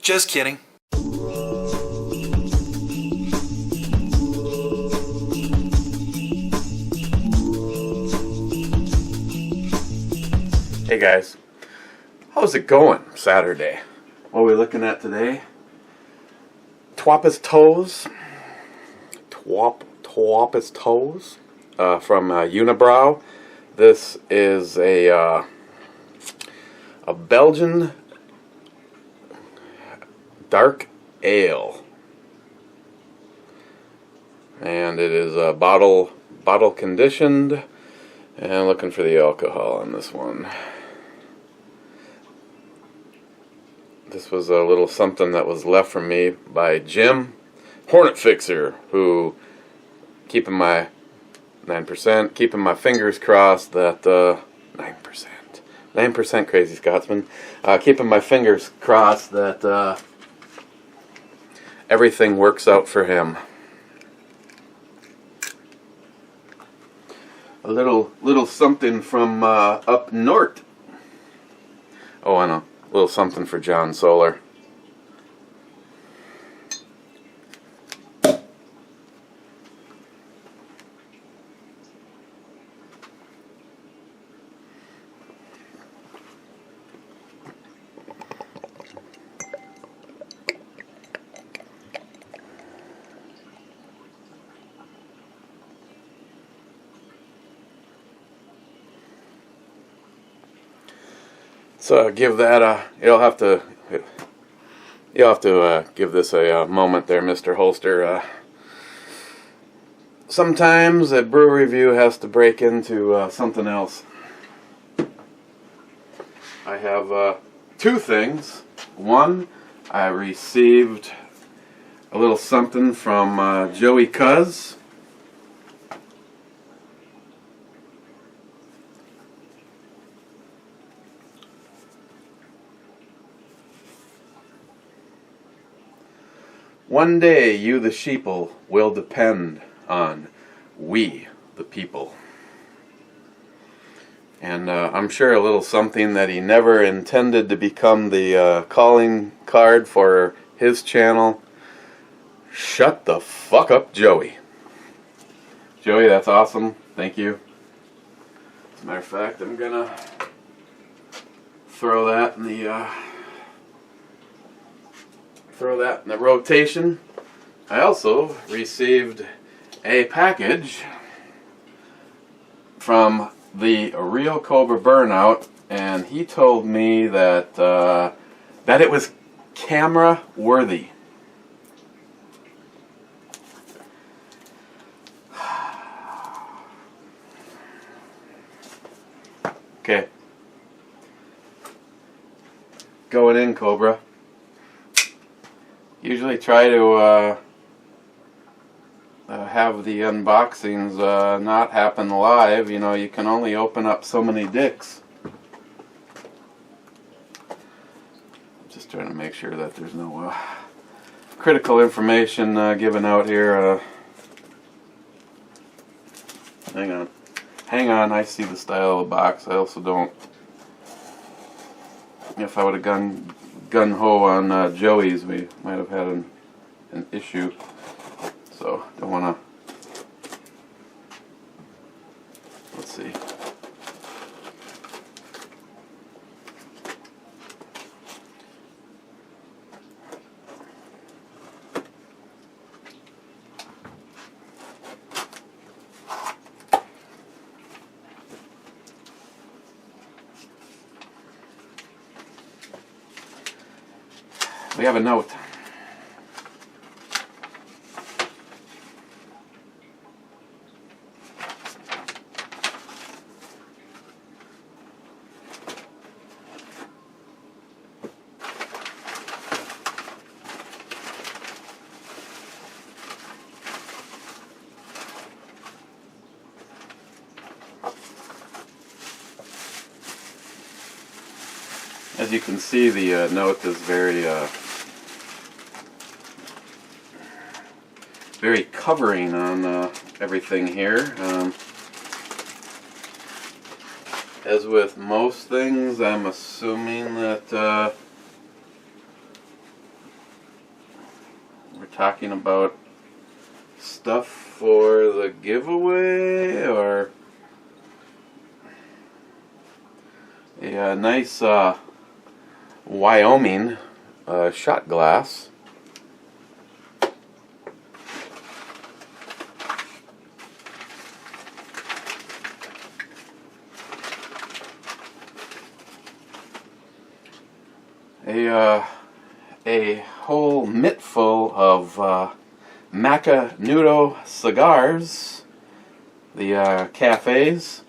Just kidding. Hey guys, how's it going Saturday? What are we looking at today? Trois Pistoles from Unibrow. This is a Belgian dark ale, and it is bottle conditioned. And looking for the alcohol on this one. This was a little something that was left from me by Jim Hornet Fixer, who keeping my 9%, keeping my fingers crossed that 9% crazy Scotsman, keeping my fingers crossed that everything works out for him. A little something from up north. Oh, and a little something for John Solar. So give that you'll have to give this a moment there, Mr. Holster. Sometimes a brew review has to break into something else. I have two things. One, I received a little something from Joey Cuz. One day you the sheeple will depend on we the people. And I'm sure a little something that he never intended to become the calling card for his channel. Shut the fuck up, Joey. Joey, that's awesome. Thank you. As a matter of fact, I'm gonna throw that in the rotation. I also received a package from the real Cobra Burnout, and he told me that that it was camera worthy. Okay. Going in, Cobra. Usually try to have the unboxings not happen live. You know, you can only open up so many dicks. Just trying to make sure that there's no critical information given out here. Hang on, I see the style of the box. I also don't. If I would have gun-ho on Joey's, we might have had an issue. So, don't want to... Let's see. We have a note. As you can see, the note is very covering on everything here. As with most things, I'm assuming that talking about stuff for the giveaway, or a nice Wyoming shot glass. A whole mitt full of Macanudo cigars, the cafes.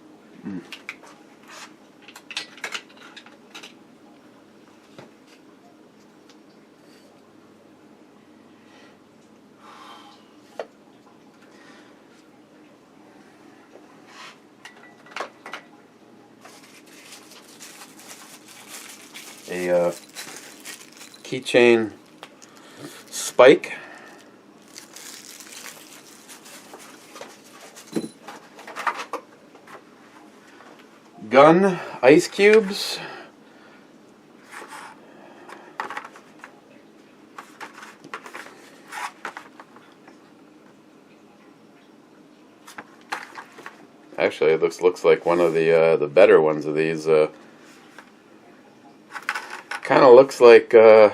A keychain spike. Gun ice cubes. Actually, it looks like one of the better ones of these. Kind of looks like kind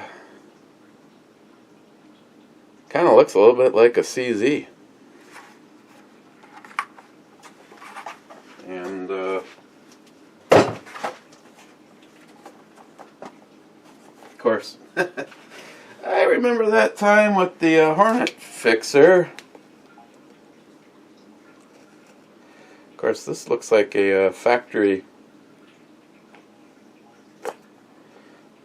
of looks a little bit like a CZ. And of course, I remember that time with the Hornet Fixer. Of course, this looks like a factory.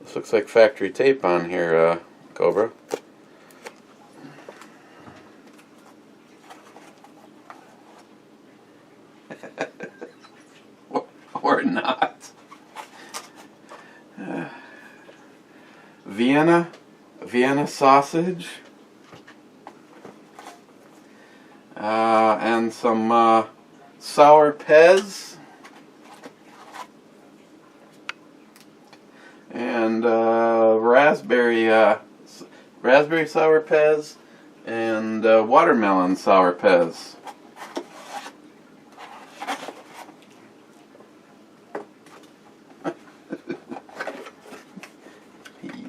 This looks like factory tape on here, Cobra. Or not. Vienna sausage. And some sour Pez. And raspberry sour Pez and watermelon sour Pez.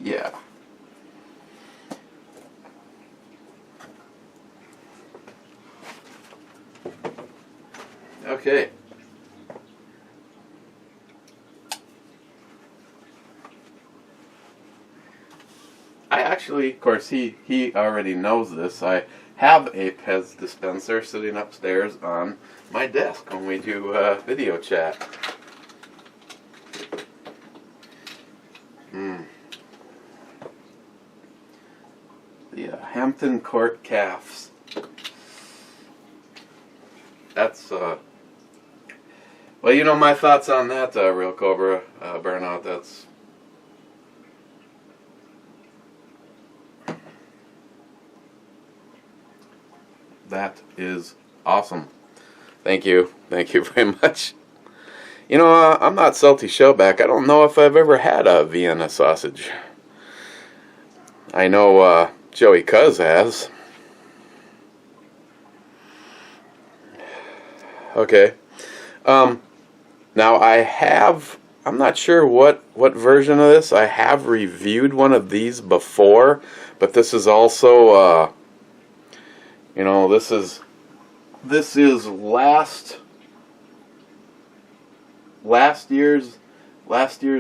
Yeah. Okay. I actually, of course, he already knows this. I have a Pez dispenser sitting upstairs on my desk when we do video chat. The Hampton Court Calves. That's, well, you know my thoughts on that, Real Cobra, Burnout. That is awesome. Thank you very much. You know, I'm not Salty Shellback. I don't know if I've ever had a Vienna sausage. I know Joey Cuz has. Okay. Now I'm not sure what version of this. I have reviewed one of these before, but this is also, you know, this is last year's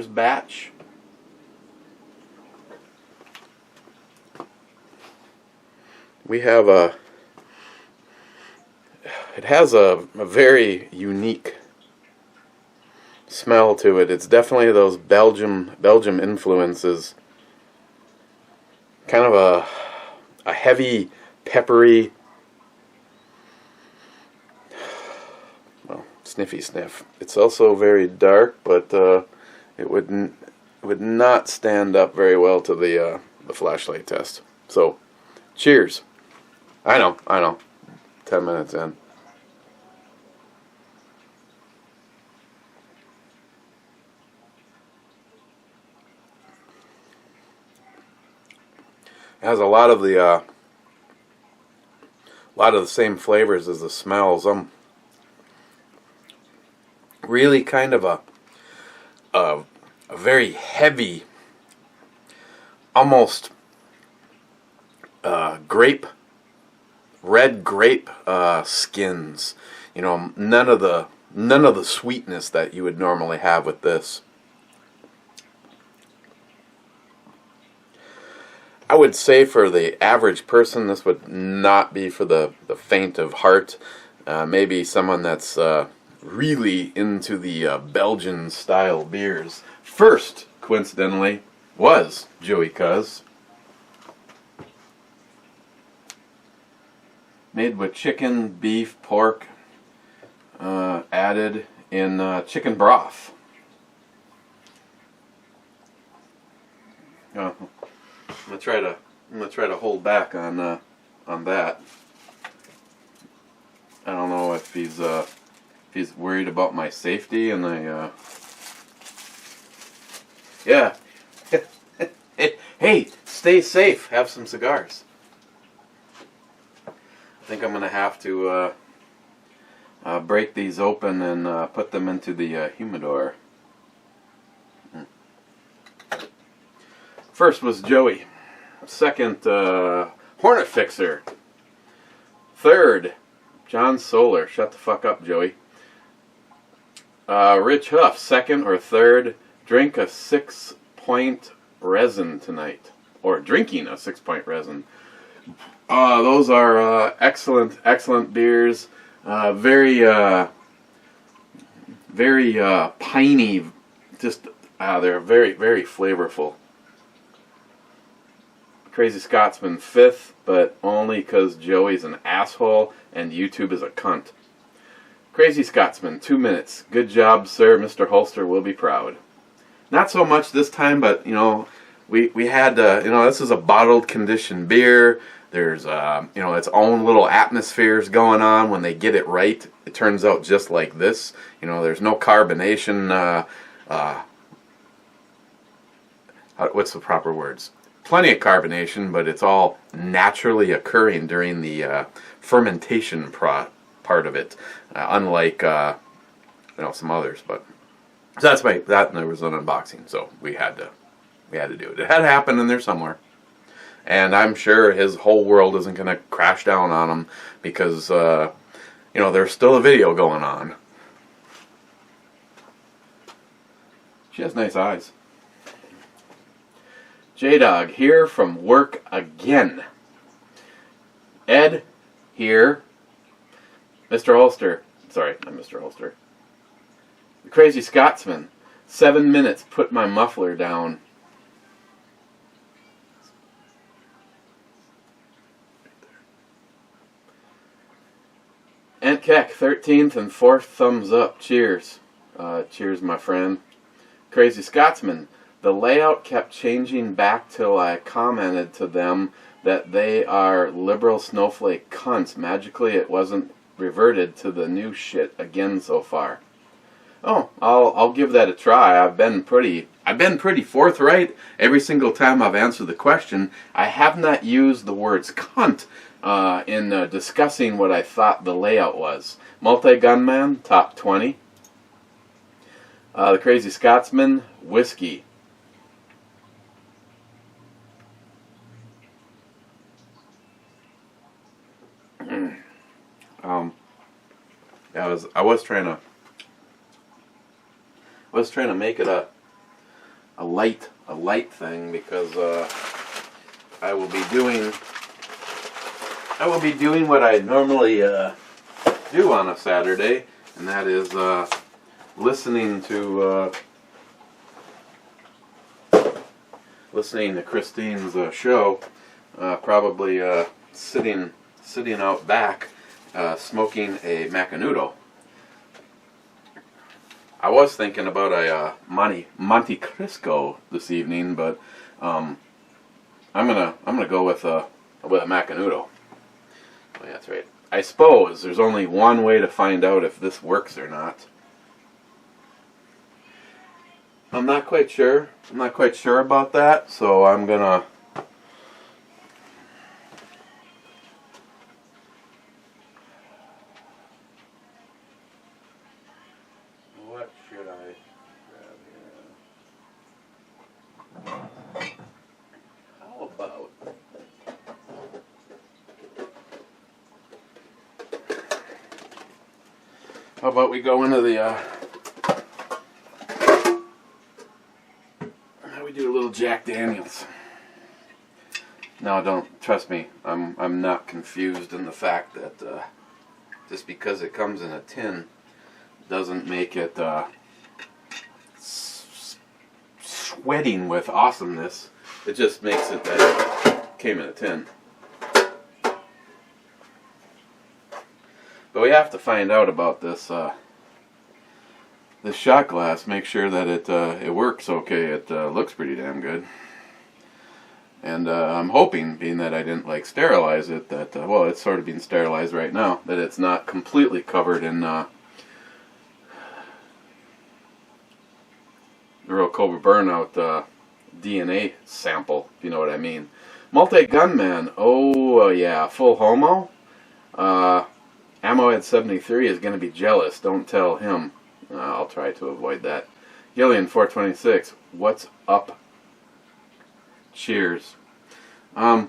batch. We have it has a very unique smell to it. It's definitely those Belgium influences. Kind of a heavy, peppery, well, sniffy sniff. It's also very dark, but it would not stand up very well to the flashlight test. So, cheers. I know. 10 minutes in. It has a lot of the A lot of the same flavors as the smells. Really kind of a very heavy, almost red grape skins. You know, none of the sweetness that you would normally have with this. I would say for the average person, this would not be for the faint of heart. Maybe someone that's really into the Belgian style beers. First, coincidentally, was Joey Cuz. Made with chicken, beef, pork, added in chicken broth. I'm gonna try to hold back on that. I don't know if he's worried about my safety, and yeah. Hey, stay safe. Have some cigars. I think I'm gonna have to break these open and put them into the humidor. First was Joey. Second, Hornet Fixer. Third, John Solar. Shut the fuck up, Joey. Rich Huff. Second or third, drink a 6-point resin tonight. Or drinking a 6-point resin. Those are excellent beers. Very piney. Just they're very flavorful. Crazy Scotsman 5th, but only because Joey's an asshole and YouTube is a cunt. Crazy Scotsman, 2 minutes. Good job, sir. Mr. Holster will be proud. Not so much this time, but you know, we had this is a bottled condition beer. There's its own little atmospheres going on. When they get it right, it turns out just like this. You know, there's no carbonation. What's the proper words? Plenty of carbonation, but it's all naturally occurring during the fermentation part of it, unlike some others. But so that and there was an unboxing, so we had to do it. It had to happen in there somewhere, and I'm sure his whole world isn't going to crash down on him because there's still a video going on. She has nice eyes. J-Dog here from work again. Ed here. Mr. Holster. Sorry, not Mr. Holster. The Crazy Scotsman. 7 minutes, put my muffler down. Ant Keck, 13th and 4th thumbs up. Cheers. Cheers, my friend. Crazy Scotsman. The layout kept changing back till I commented to them that they are liberal snowflake cunts. Magically, it wasn't reverted to the new shit again so far. Oh, I'll give that a try. I've been pretty forthright every single time I've answered the question. I have not used the words cunt in discussing what I thought the layout was. Multi-Gunman, top 20. The Crazy Scotsman, whiskey. I was trying to make it a light thing because I will be doing what I normally do on a Saturday, and that is listening to Christine's show. Probably sitting out back. Smoking a Macanudo. I was thinking about a Monte Cristo this evening, but I'm gonna go with a Macanudo. Oh, yeah, that's right. I suppose there's only one way to find out if this works or not. I'm not quite sure. I'm not quite sure about that, so I'm gonna. How about we go into the, we do a little Jack Daniels. No, don't, trust me, I'm not confused in the fact that, just because it comes in a tin doesn't make it, sweating with awesomeness. It just makes it that it came in a tin. But we have to find out about this this shot glass. Make sure that it works okay. It looks pretty damn good. And I'm hoping, being that I didn't like sterilize it, that well, it's sort of being sterilized right now, that it's not completely covered in the real Cobra Burnout DNA sample, if you know what I mean. Multi-gunman. Oh yeah, full homo. Ammo at 73 is going to be jealous. Don't tell him. I'll try to avoid that. Gillian 426. What's up? Cheers. Oh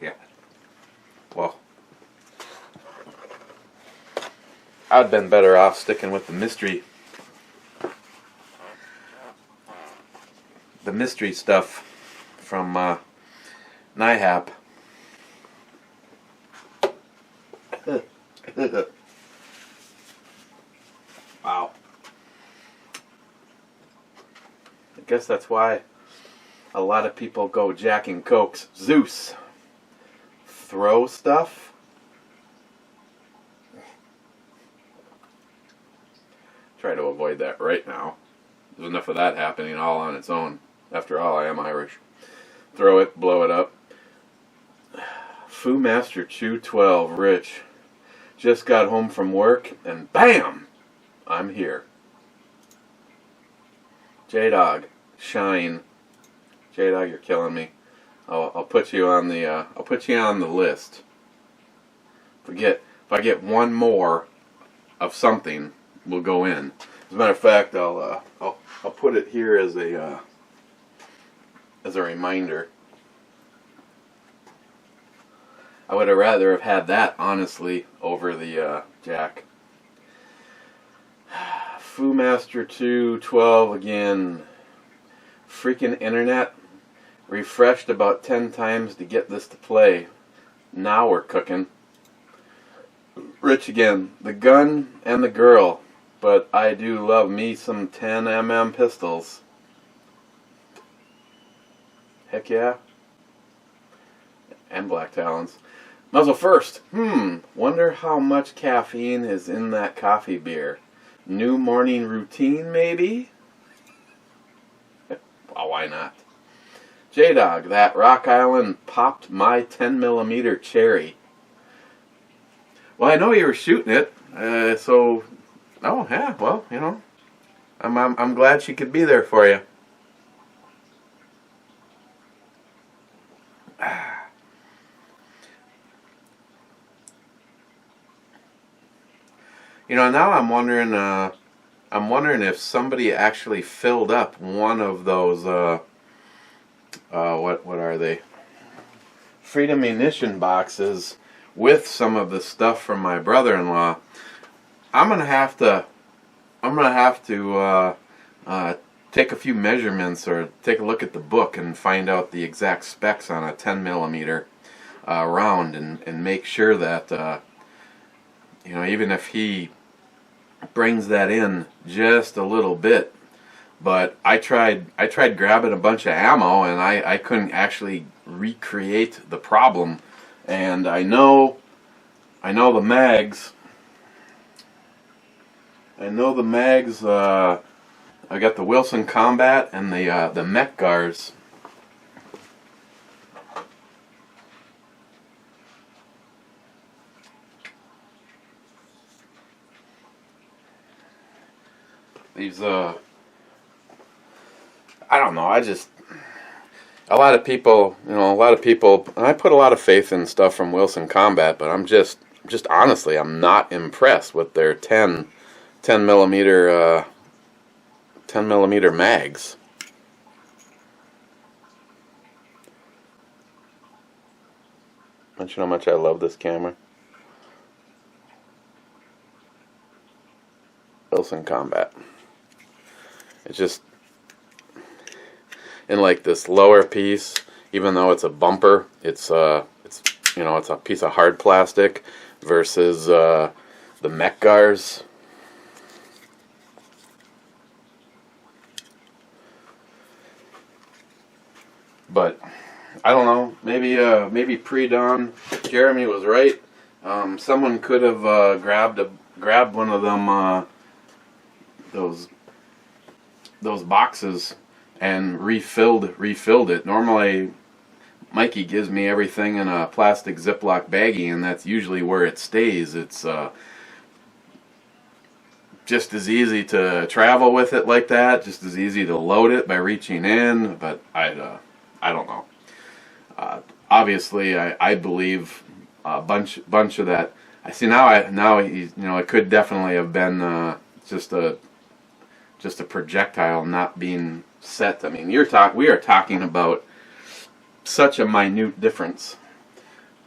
yeah. Well, I'd been better off sticking with the mystery stuff from NIHAP. Wow. I guess that's why a lot of people go Jack and Cokes. Zeus. Throw stuff? Try to avoid that right now. There's enough of that happening all on its own. After all, I am Irish. Throw it, blow it up. Foo Master Chew 12, Rich. Just got home from work, and BAM! I'm here. J-Dog, Shine. J-Dog, you're killing me. I'll put you on the list. If I get one more of something, we'll go in. As a matter of fact, I'll put it here as a reminder. I would have rather have had that, honestly, over the Jack. Foo Master 212 again. Freaking internet. Refreshed about 10 times to get this to play. Now we're cooking. Rich again. The gun and the girl. But I do love me some 10mm pistols. Heck yeah. And black talons. Muzzle first. Wonder how much caffeine is in that coffee beer. New morning routine, maybe? Well, why not? J-Dog, that Rock Island popped my 10mm cherry. Well, I know you were shooting it, so... Oh, yeah, well, you know. I'm glad she could be there for you. You know, now I'm wondering if somebody actually filled up one of those, what are they? Freedom munition boxes with some of the stuff from my brother-in-law. I'm gonna have to take a few measurements or take a look at the book and find out the exact specs on a 10mm round and make sure that you know, even if he brings that in just a little bit. But I tried grabbing a bunch of ammo and I couldn't actually recreate the problem. And I know the mags. I got the Wilson Combat and the Mech Gars. These I don't know, a lot of people, and I put a lot of faith in stuff from Wilson Combat, but I'm just honestly, I'm not impressed with their 10 millimeter mags. Don't you know how much I love this camera? Wilson Combat. It's just in like this lower piece, even though it's a bumper, it's you know, it's a piece of hard plastic versus the Mechgars. But I don't know. Maybe pre-dawn. Jeremy was right. Someone could have grabbed one of them those boxes and refilled it. Normally, Mikey gives me everything in a plastic Ziploc baggie, and that's usually where it stays. It's just as easy to travel with it like that, just as easy to load it by reaching in. But I don't know. Obviously, I believe a bunch of that. I see now. He's, you know, it could definitely have been just a projectile not being set. I mean, we are talking about such a minute difference.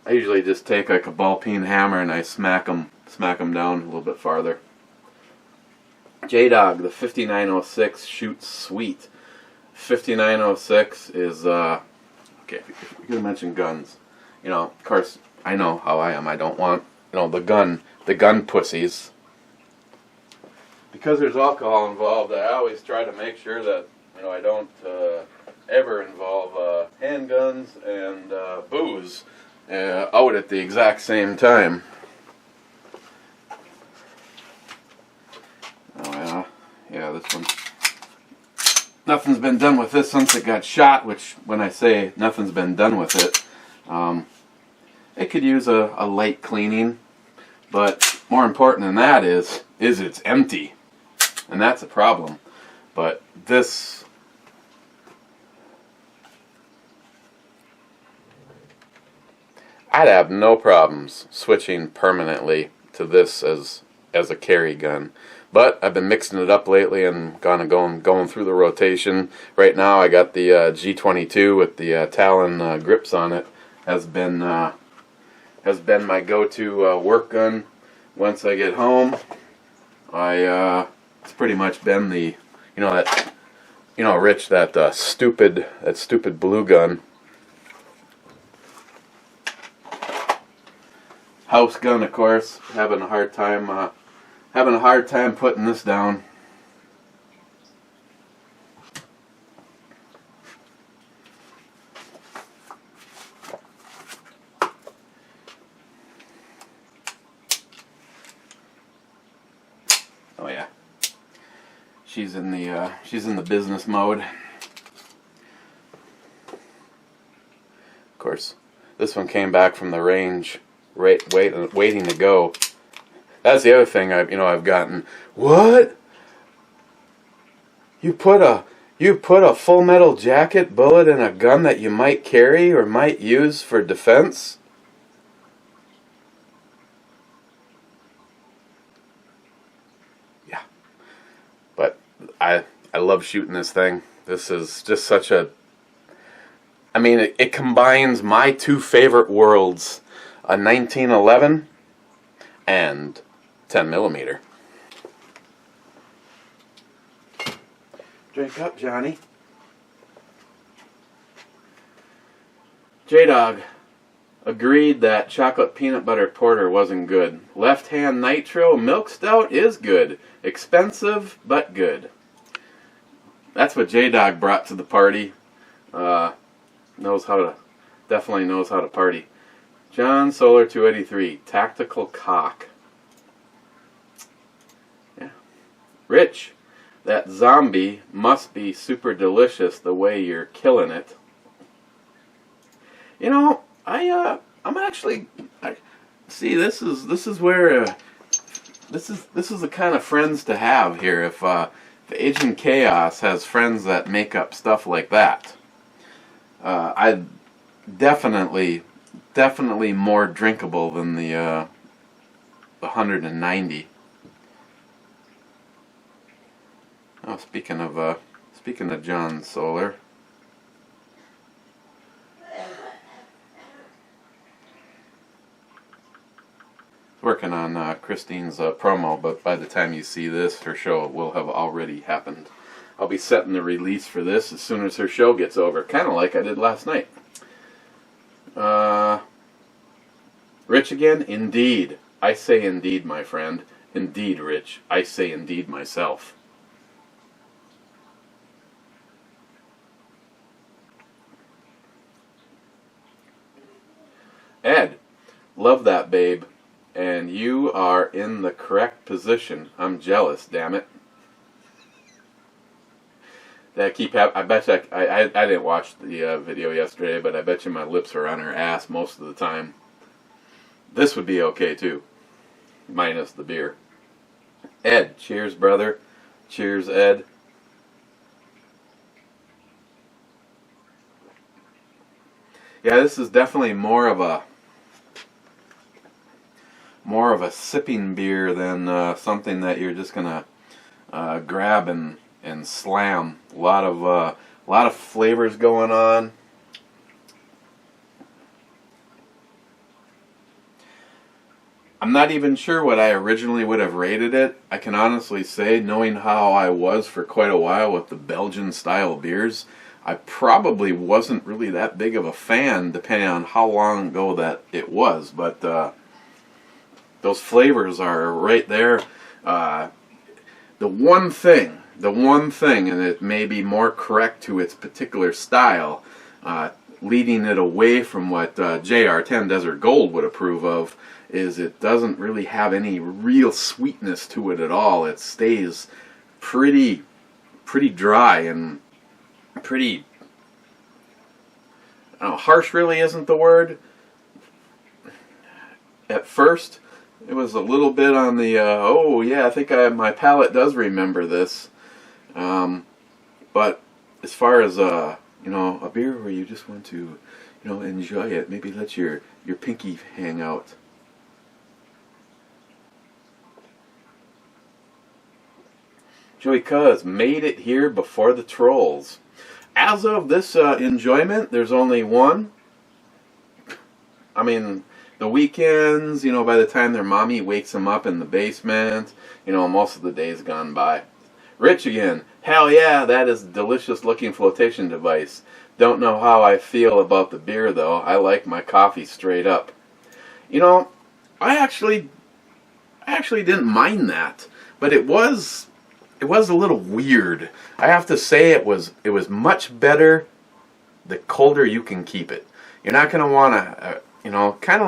I usually just take like a ball peen hammer and I smack them down a little bit farther. J-Dog, the 5906 shoots sweet. 5906 is okay. If you're gonna mention guns, you know, of course, I know how I am. I don't want, you know, the gun pussies. Because there's alcohol involved, I always try to make sure that, you know, I don't ever involve handguns and booze out at the exact same time. Oh yeah, this one. Nothing's been done with this since it got shot, which, when I say nothing's been done with it, it could use a light cleaning, but more important than that is it's empty, and that's a problem. But this, I'd have no problems switching permanently to this as a carry gun. But I've been mixing it up lately and going through the rotation. Right now I got the G22 with the Talon grips on it. Has been my go-to work gun. Once I get home, it's pretty much been the, Rich, that stupid blue gun. House gun, of course. Having a hard time putting this down. Oh yeah, she's in the business mode. Of course, this one came back from the range, waiting to go. That's the other thing I've gotten. What? You put a full metal jacket bullet in a gun that you might carry or might use for defense? Yeah. But I love shooting this thing. This is just such a, I mean, it combines my two favorite worlds, a 1911 and 10mm. Drink up, Johnny. J-Dog agreed that chocolate peanut butter porter wasn't good. Left hand nitro milk stout is good. Expensive, but good. That's what J-Dog brought to the party. Definitely knows how to party. John Solar 283, tactical cock. Yeah. Rich, that zombie must be super delicious the way you're killing it. You know, I'm actually, see, this is where this is the kind of friends to have here. If Agent Chaos has friends that make up stuff like that, I'd definitely more drinkable than the 190. Oh, speaking of John Solar. working on Christine's promo, but by the time you see this, her show will have already happened. I'll be setting the release for this as soon as her show gets over, kind of like I did last night. Rich again? Indeed. I say indeed, my friend. Indeed, Rich. I say indeed myself. Ed, love that, babe. And you are in the correct position. I'm jealous, damn it. I bet you, I didn't watch the video yesterday, but I bet you my lips are on her ass most of the time. This would be okay too, minus the beer. Ed, cheers, brother. Cheers, Ed. Yeah, this is definitely more of a sipping beer than something that you're just gonna grab and slam. A lot of flavors going on. I'm not even sure what I originally would have rated it. I can honestly say, knowing how I was for quite a while with the Belgian style beers, I probably wasn't really that big of a fan, depending on how long ago that it was. But those flavors are right there. The one thing, and it may be more correct to its particular style, leading it away from what JR10 Desert Gold would approve of, is it doesn't really have any real sweetness to it at all. It stays pretty dry and pretty, I don't know, harsh really isn't the word. At first, it was a little bit on the, oh yeah, I think my palate does remember this. But as far as, a beer where you just want to, enjoy it, maybe let your pinky hang out. Joey Cuz made it here before the trolls. As of this enjoyment, there's only one. I mean, the weekends, by the time their mommy wakes them up in the basement, most of the day's gone by. Rich again. Hell yeah, that is a delicious looking flotation device. Don't know how I feel about the beer though. I like my coffee straight up. I actually didn't mind that, but it was a little weird. I have to say it was much better the colder you can keep it. You're not going to want to, kind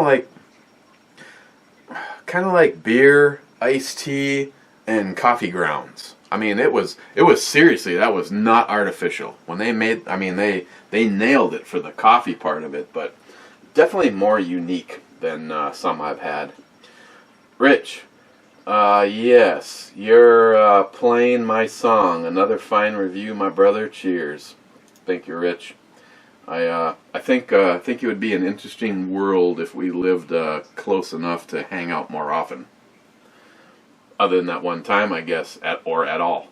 of like beer, iced tea, and coffee grounds. I mean, it was seriously, that was not artificial. When they made, they nailed it for the coffee part of it, but definitely more unique than some I've had. Rich, yes, you're playing my song. Another fine review, my brother. Cheers. Thank you, Rich. I think it would be an interesting world if we lived close enough to hang out more often. Other than that one time, I guess, or at all.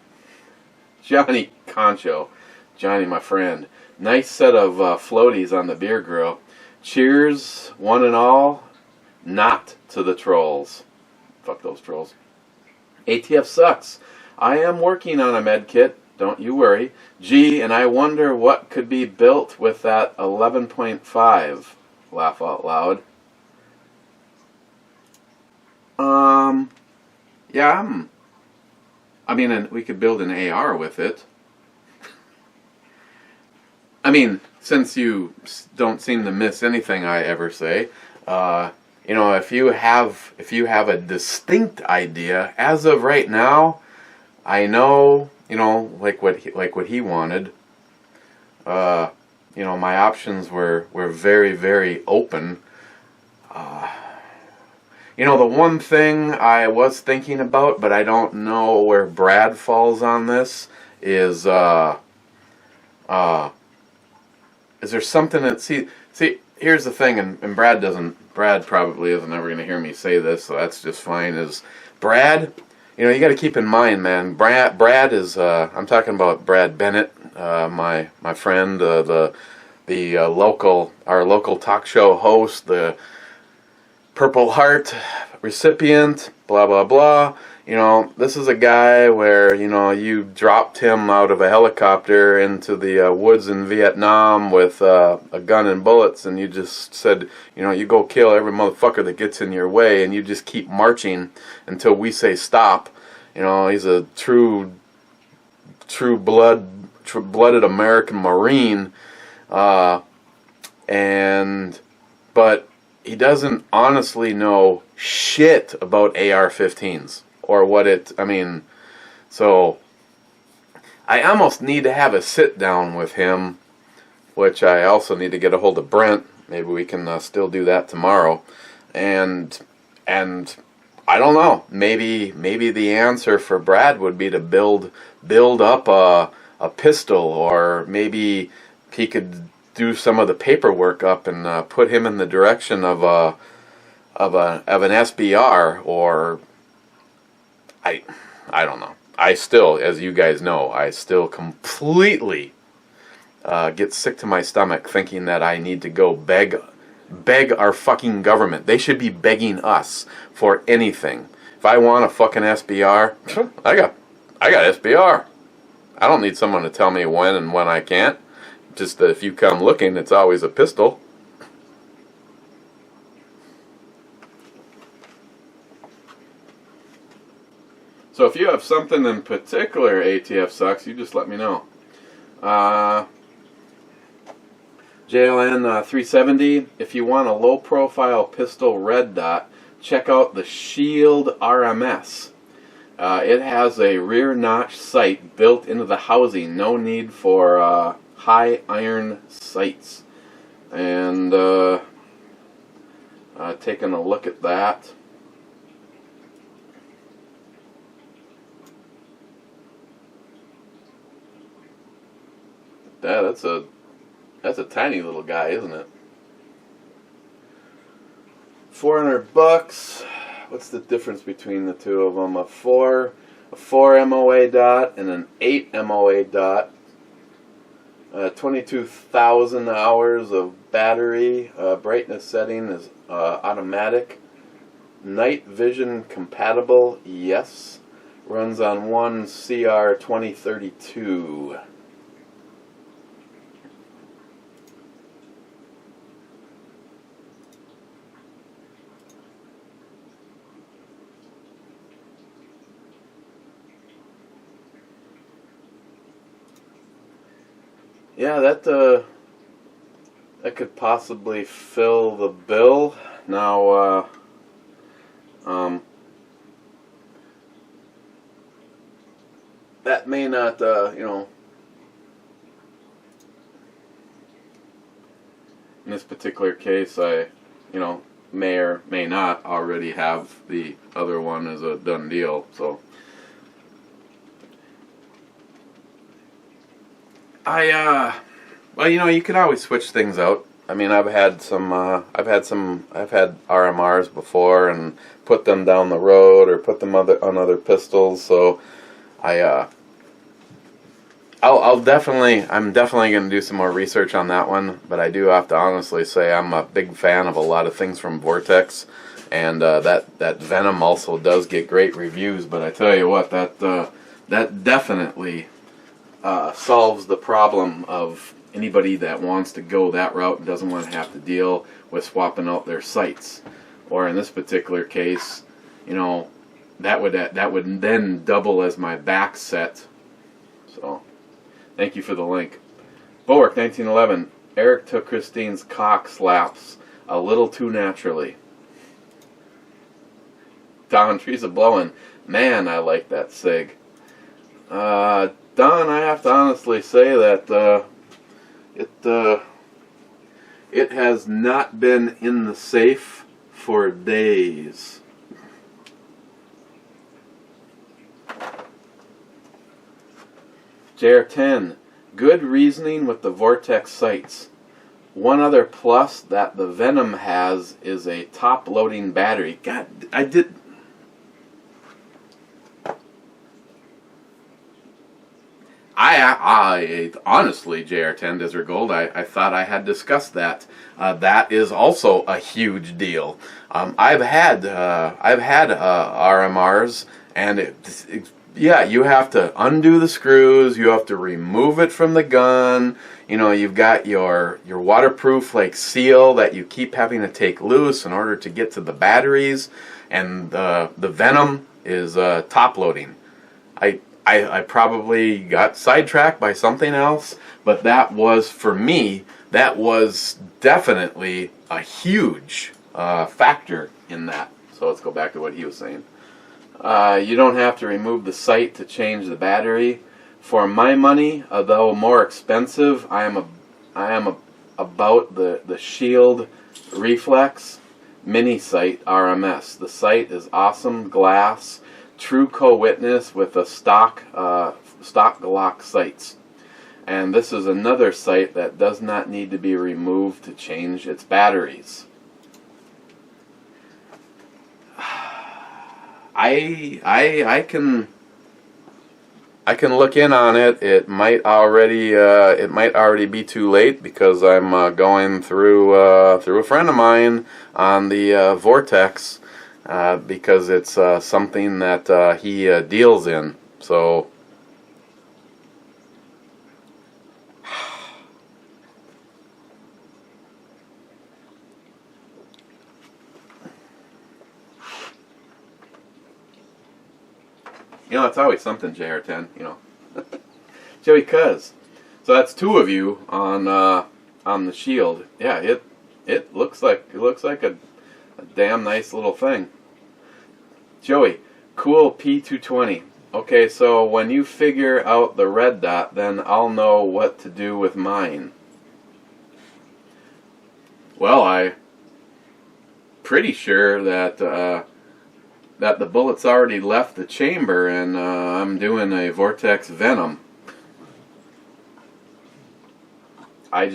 Johnny Concho, Johnny, my friend. Nice set of floaties on the beer grill. Cheers, one and all. Not to the trolls. Fuck those trolls. ATF sucks. I am working on a med kit. Don't you worry. Gee, and I wonder what could be built with that 11.5. Laugh out loud. Yeah, and we could build an AR with it. Since you don't seem to miss anything I ever say, if you have a distinct idea, as of right now, I know, like what he wanted. My options were very, very open. The one thing I was thinking about, but I don't know where Brad falls on this, is there something that, see, here's the thing, and Brad probably isn't ever going to hear me say this, so that's just fine, is Brad, you got to keep in mind, man, Brad is, I'm talking about Brad Bennett, my friend, our local talk show host, Purple Heart recipient, blah, blah, blah. You know, this is a guy where, you know, you dropped him out of a helicopter into the woods in Vietnam with a gun and bullets, and you just said, you know, you go kill every motherfucker that gets in your way, and you just keep marching until we say stop. You know, he's a true-blooded American Marine, but he doesn't honestly know shit about AR-15s or what it, I mean, so I almost need to have a sit down with him, which I also need to get a hold of Brent. Maybe we can still do that tomorrow. And I don't know, maybe the answer for Brad would be to build up a pistol, or maybe he could do some of the paperwork up and put him in the direction of an SBR, or I don't know. I still, as you guys know, I still completely get sick to my stomach thinking that I need to go beg our fucking government. They should be begging us for anything. If I want a fucking SBR, I got SBR. I don't need someone to tell me when and when I can't. Just that if you come looking, it's always a pistol. So if you have something in particular ATF sucks, you just let me know. JLN 370, if you want a low-profile pistol red dot, check out the Shield RMS. It has a rear notch sight built into the housing. No need for high iron sights. And taking a look at that. That's a tiny little guy, isn't it? $400. What's the difference between the two of them? A 4 MOA dot and an 8 MOA dot. 22,000 hours of battery. Brightness setting is automatic. Night vision compatible, yes. Runs on one CR 2032. Yeah, that could possibly fill the bill. Now, that may not, you know, in this particular case, I, you know, may or may not already have the other one as a done deal. So well, you know, you can always switch things out. I mean, I've had RMRs before and put them down the road or put them on other pistols. So I'm definitely going to do some more research on that one. But I do have to honestly say I'm a big fan of a lot of things from Vortex, and that Venom also does get great reviews. But I tell you what, that definitely solves the problem of anybody that wants to go that route and doesn't want to have to deal with swapping out their sights. Or in this particular case, you know, that would then double as my back set. So, thank you for the link. Bulwark 1911. Eric took Christine's cock slaps a little too naturally. Don Trees a blowing. Man, I like that sig. Don, I have to honestly say that it has not been in the safe for days. JR10, good reasoning with the Vortex sights. One other plus that the Venom has is a top-loading battery. God, I honestly, JR10 Desert Gold, I thought I had discussed that. That is also a huge deal. I've had RMRs, and yeah, you have to undo the screws, you have to remove it from the gun. You know, you've got your waterproof like seal that you keep having to take loose in order to get to the batteries, and the venom is top loading. I probably got sidetracked by something else, but that was, for me, that was definitely a huge factor in that. So let's go back to what he was saying. You don't have to remove the sight to change the battery. For my money, although more expensive, I am about the Shield Reflex Mini Sight RMS. The sight is awesome glass, true co-witness with a stock Glock sights. And this is another sight that does not need to be removed to change its batteries. I can look in on it. It might already be too late because I'm going through a friend of mine on the Vortex because it's something that he deals in. So you know, it's always something, JR10, you know. Joey Cuz. So that's two of you on the Shield. Yeah, it looks like a damn nice little thing. Joey, cool P220. Okay, so when you figure out the red dot, then I'll know what to do with mine. Well, I'm pretty sure that that the bullet's already left the chamber, and I'm doing a Vortex Venom. I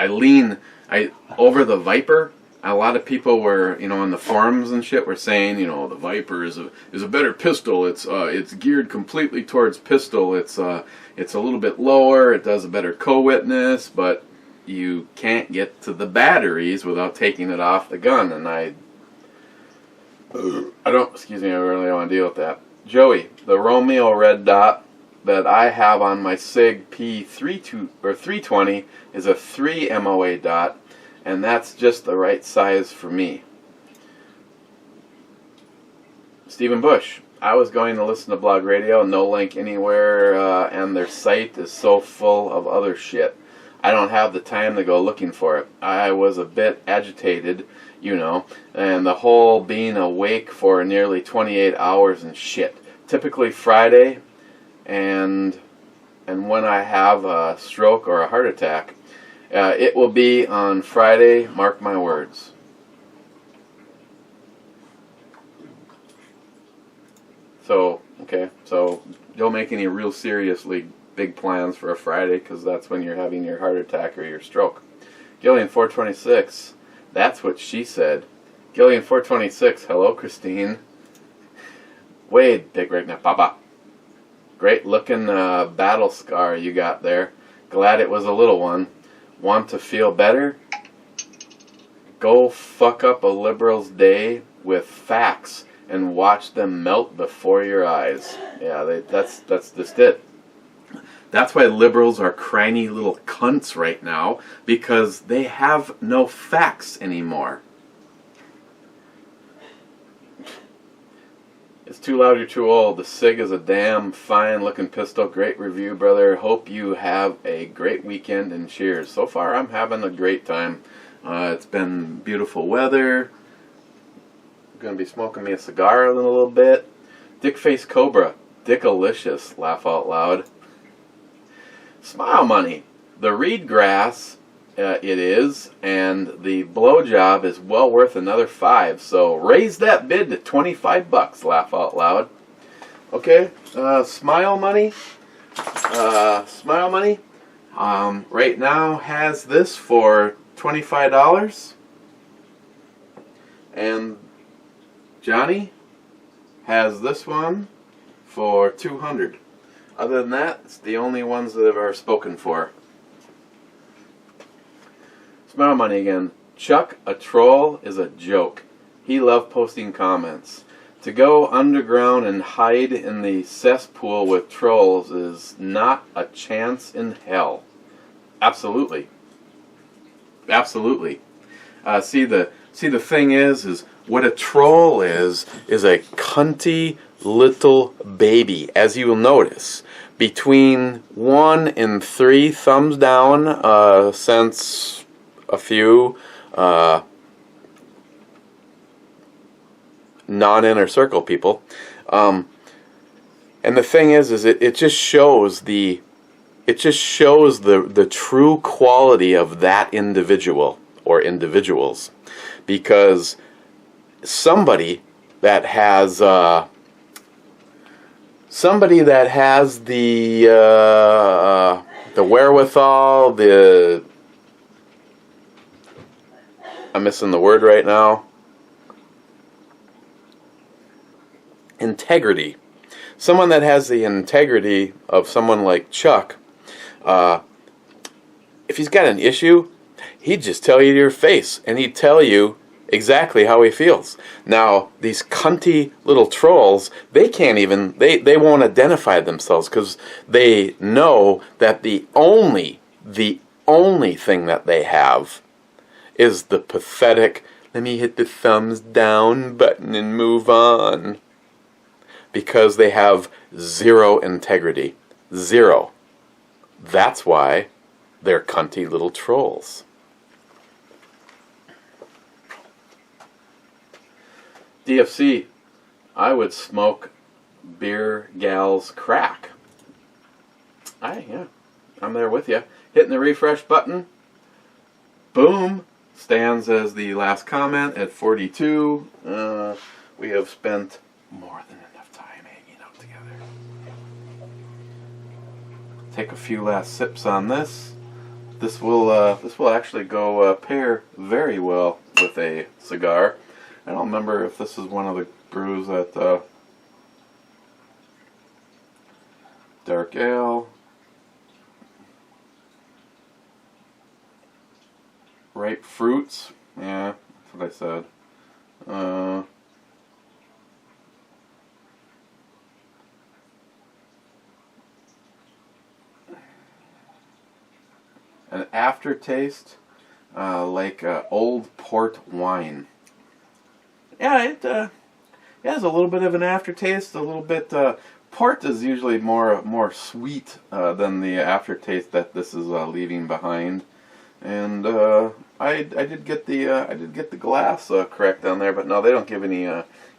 lean over the Viper. A lot of people were, you know, on the forums and shit were saying, you know, the Viper is a better pistol. It's geared completely towards pistol. It's a little bit lower. It does a better co-witness, but you can't get to the batteries without taking it off the gun. And I don't, excuse me, I really don't want to deal with that. Joey, the Romeo red dot that I have on my SIG P320 is a 3 MOA dot, and that's just the right size for me. Stephen Bush, I was going to listen to Blog Radio, no link anywhere, and their site is so full of other shit. I don't have the time to go looking for it. I was a bit agitated, you know, and the whole being awake for nearly 28 hours and shit. Typically Friday, and when I have a stroke or a heart attack, it will be on Friday, mark my words. So, okay, so don't make any real seriously big plans for a Friday, because that's when you're having your heart attack or your stroke. Gillian 426, that's what she said. Gillian 426, hello Christine. Wade, big right now, Papa. Great looking battle scar you got there. Glad it was a little one. Want to feel better? Go fuck up a liberal's day with facts and watch them melt before your eyes. Yeah, that's just it. That's why liberals are cranny little cunts right now, because they have no facts anymore. It's too loud, you're too old. The SIG is a damn fine looking pistol. Great review, brother. Hope you have a great weekend, and cheers. So far, I'm having a great time. It's been beautiful weather. I'm going to be smoking me a cigar in a little bit. Dickface Cobra. Dickalicious. Laugh out loud. Smile money. The reed grass, it is, and the blowjob is well worth another $5. So raise that bid to $25. Laugh out loud. Okay, Smile money. Smile money. Right now has this for $25, and Johnny has this one for $200. Other than that, it's the only ones that are spoken for. Smile Money again. Chuck, a troll, is a joke. He loved posting comments. To go underground and hide in the cesspool with trolls is not a chance in hell. Absolutely. Absolutely. See the thing is what a troll is a cunty little baby, as you will notice. Between 1 and 3 thumbs down, since a few non-inner circle people, and the thing is it just shows the true quality of that individual or individuals, because somebody that has the wherewithal, I'm missing the word right now. Integrity. Someone that has the integrity of someone like Chuck, if he's got an issue, he'd just tell you to your face, and he'd tell you exactly how he feels. Now, these cunty little trolls, they won't identify themselves because they know that the only thing that they have is the pathetic, let me hit the thumbs down button and move on. Because they have zero integrity. Zero. That's why they're cunty little trolls. DFC, I would smoke beer gals crack. Yeah, I'm there with you. Hitting the refresh button. Boom. Stands as the last comment at 42. We have spent more than enough time hanging out together. Take a few last sips on this. This will actually go pair very well with a cigar. I don't remember if this is one of the brews at Dark Ale, Ripe Fruits. Yeah, that's what I said. An aftertaste like old port wine. Yeah, it has a little bit of an aftertaste. A little bit. Port is usually more sweet than the aftertaste that this is leaving behind. And I did get the glass correct on there, but no, they don't give any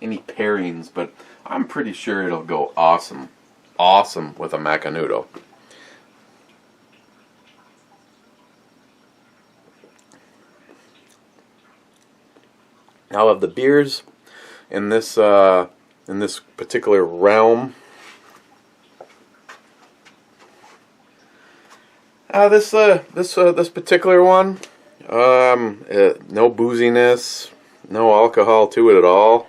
pairings. But I'm pretty sure it'll go awesome with a Macanudo. Now, of the beers in this particular realm, this particular one, no booziness, no alcohol to it at all.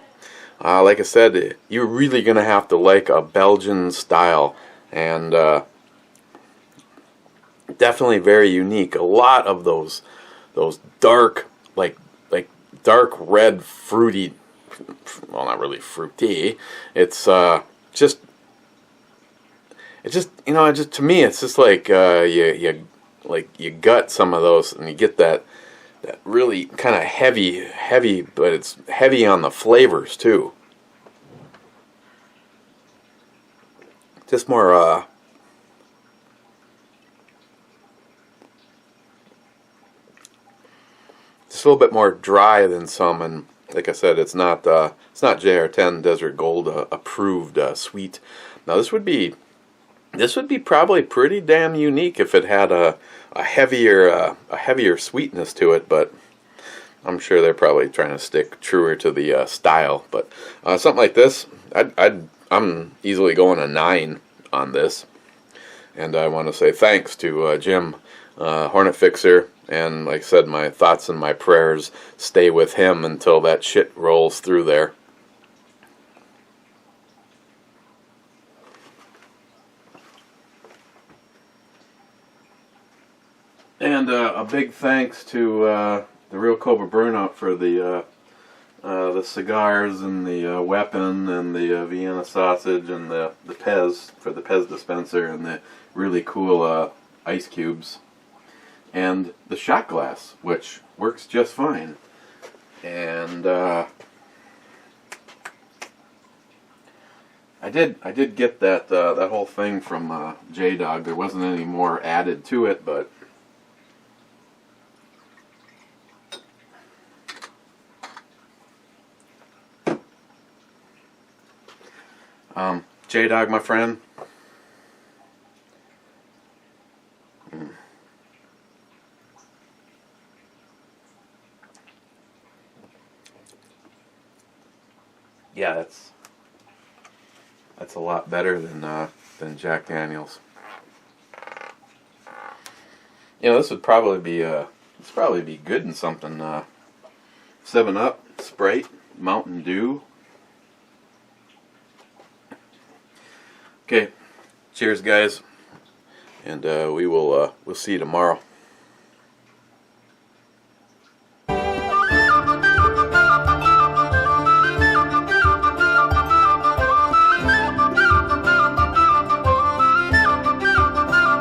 Like I said, you're really gonna have to like a Belgian style, and definitely very unique. A lot of those dark, like dark red fruity, well, not really fruity. It's just to me, it's just like you gut some of those, and you get that really kind of heavy, but it's heavy on the flavors too. Just more just a little bit more dry than some, and like I said, it's not JR10 Desert Gold approved sweet. Now this would be probably pretty damn unique if it had a heavier sweetness to it, but I'm sure they're probably trying to stick truer to the style. But something like this, I'm easily going a 9 on this, and I want to say thanks to Jim Hornet Fixer. And like I said, my thoughts and my prayers stay with him until that shit rolls through there. a big thanks to the Real Cobra Burnout for the cigars and the weapon and the Vienna sausage and the Pez for the Pez dispenser and the really cool ice cubes and the shot glass, which works just fine. And I did get that that whole thing from J-Dog. There wasn't any more added to it, but J-Dog, my friend. Yeah, that's a lot better than Jack Daniels. You know, this would probably be good in something 7-Up, Sprite, Mountain Dew. Okay, cheers, guys, and we'll see you tomorrow.